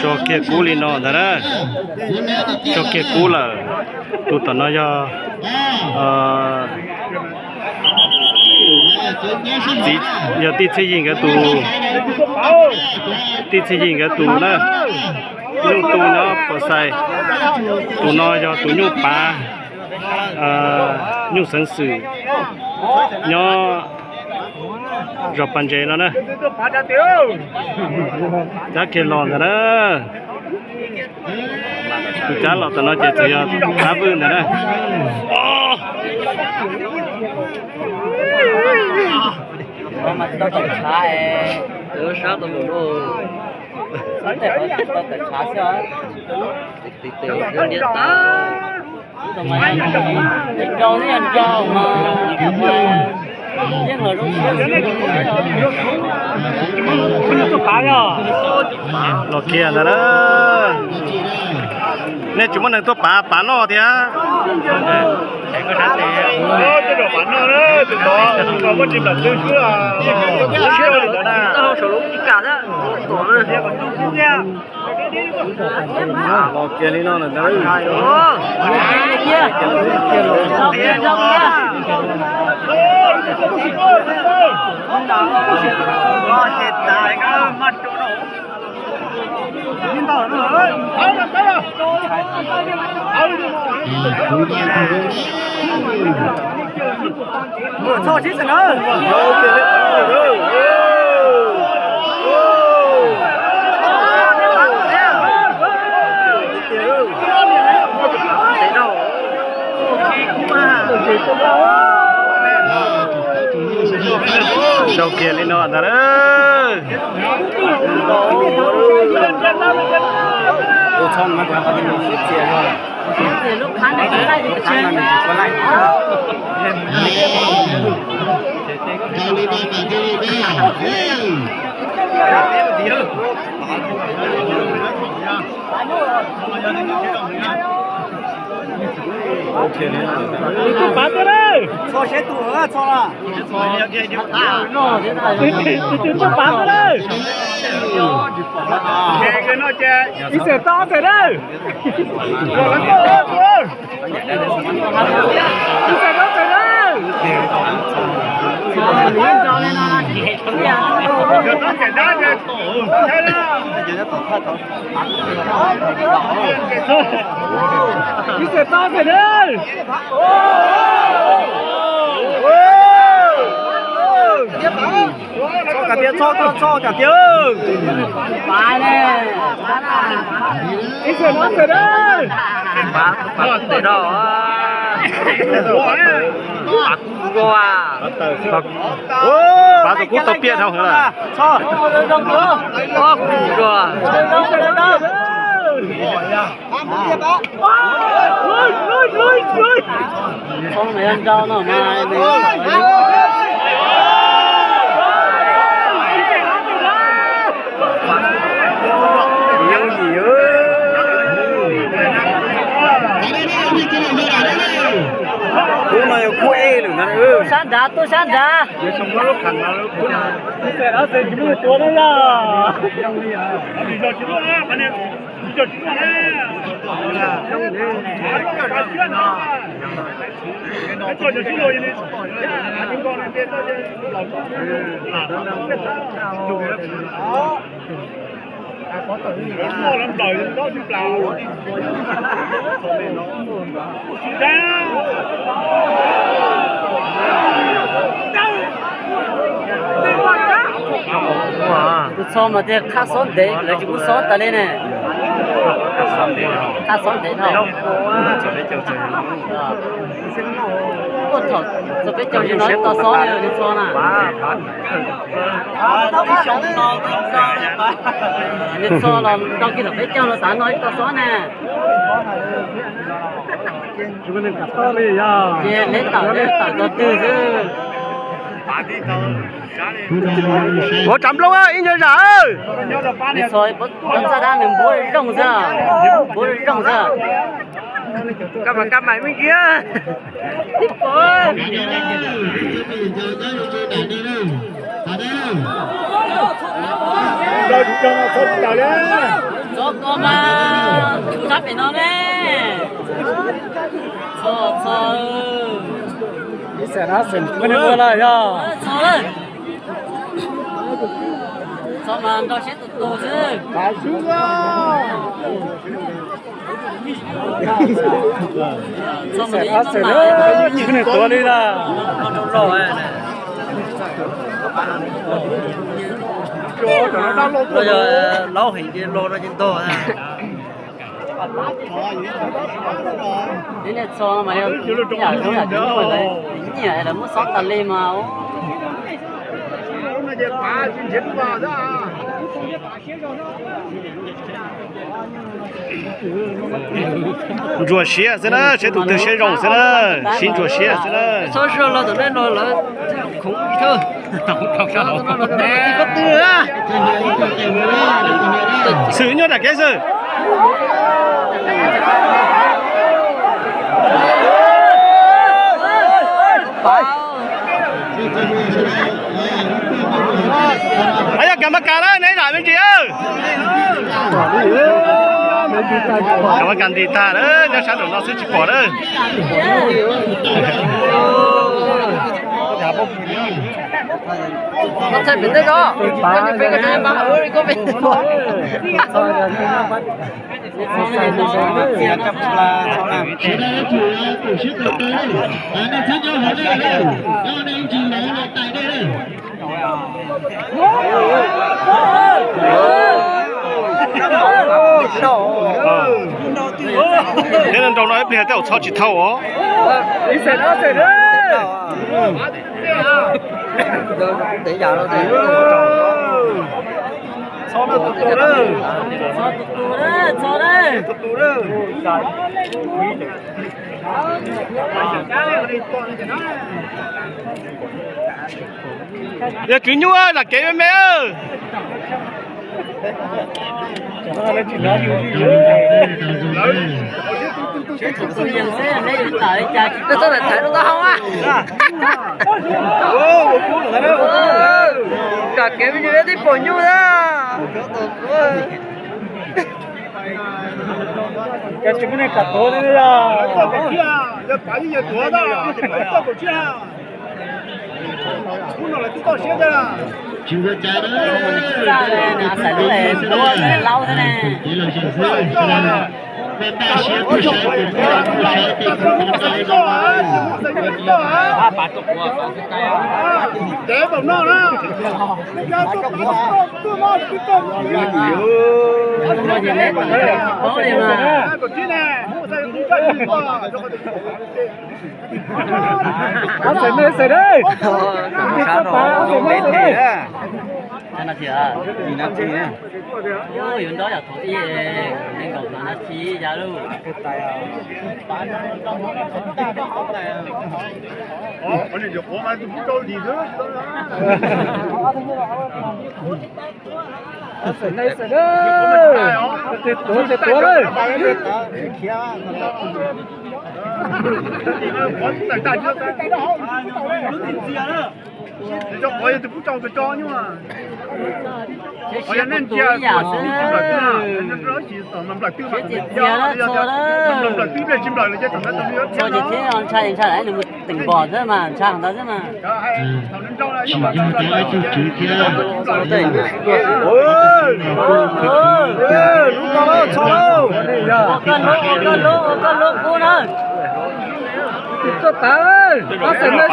cho kia cú lên nó đó cho kia cú là tụi tao nói cho giờ tí xây dựng cái tụ tí xây dựng cái tụ đó nhưng tụ nó có sai tụ nó cho tụ nhung pa nhung sân sử nhớ rồi bàn chế nó nè giá kia lòn rồi đó tụi cá lọt tao nói chuyện cho cá vươn rồi đó mà tao cần xả ấy, tao xả tao muốn đồ, tao cần xả xả, tí đương nhiên tao, tao mày trâu thì ăn trâu mà, nhưng mà lúc lọt kia rồi đó, nên chúng mình tôi phá nó thì á. Cái đá thì cái đồ bắn nó đấy, từ đó có chim lần tư chưa à? Chưa rồi đó. tao sổ lúc cả đó, tổ nó thế còn chung nha. Lọt kia đi nó là đấy. Kia, kia đâu nha. Nó chết tại cái mặt chỗ đó. Cho chết rồi nữa. Đâu kia lên nó đó. Tôi chọn mà còn có một chiếc tiền rồi. Thì lúc khán này cái này thì chơi có lại. Tôi bán cái đấy. cho xe tủ nữa cho là nó thế này Tôi bán cái đấy. Cái nó che. Đi xe to thế đấy. Rồi nó to. Đi xe to thế đấy. liên cho nên nó chỉ hệ thống nhà Nó sẽ đá cái tổ. Thế đó. Đi xe to thế đấy. Cho cả tiền cho cả tiền. bài này Đi xe nó thế đấy. bán để đó Bà tôi cút tao biết không hả? cho đông nữa có rồi đông không phải ăn rau nữa mà Cô này cô e nữa nè. san đá tôi san đá Xong nó lúc thằng nó lúc xe đó xe chỉ biếtตัวđấy là đi cho chúng nó anh em đi cho chúng nó cái cho chúng nó đi chúng con này tên có tử mua lắm đời đó chứ nào tôi cho mà thế khác sốt đấy là chỉ muốn sốt ta lên này khác sốt đấy thôi ôi trời tôi biết cho chị nói tao sốt này đi cho nè đi cho là tao kia là biết cho nó sáng nói tao sốt nè chúng mình cắt to đi ya chị lấy tao cho tư chứ Ủa chậm luôn á, yên rồi. đi soi bắt ra đá mình bố rong ra Cầm mày bên kia. tiếp ơi rồi chúng ta không chào nhé cho cô mà chú sắp bị nó nè cho đi xe nó xin bên này vừa lại à cho mà nó sẽ tụt tụt chứ cá xuống á xe nó xe nó nhìn cái này to đi là rồi bây giờ lâu hình cái lô ra trên to nè thế này cho mà em nhà chỗ là chúng tôi đấy nhà là muốn sót tali mà rùa xía thế đó sẽ tụt từ xe rồng thế đó xin rùa xía thế đó số số là tụi nó là không gì thôi có tư á xử nhớ là cái gì ấy là cầm bạc cá đó nấy lại bên kia cầm bạc cá thì ta đó nó sáng được nó sẽ chỉ bỏ đó nó sẽ bị đấy đó cái này mà ơi có bị thế nên trong đó bây giờ tao cho chỉ thâu ó đi xe nó để giờ nó để cho nó tụt tụt đó cho đấy tụt tụt đó giờ cứ nhua là kế mẹ ơi nó sao lại thấy nó không á cả cái như thế thì bỏ nhu ra cái chúng này cả tối đấy là chưa trả đó ra đây nè phải lúc này đúng không lâu thế này chỉ là chuyện xưa bên ta sẽ có sẽ thì không có cái đó bà tục của để vào nó đó nó gì lên có đi mà nó sẽ lên xe đấy sao rồi không lên thế anh nói chuyện gì nói chuyện ôi hiện đó là thôi đi nên cầu là nó chi ra luôn cái này có mà cũng đâu gì nữa sẽ lên xe đấy sẽ tối đấy cho coi thì cũng cho nhưng mà ở đây nên chia giả nữa cho chị thế on trai lại đừng tỉnh bỏ thế mà cha thằng đó thế mà chỉ cho cái chú chú kia con lô cô nữa có tao ơi nó sẽ lên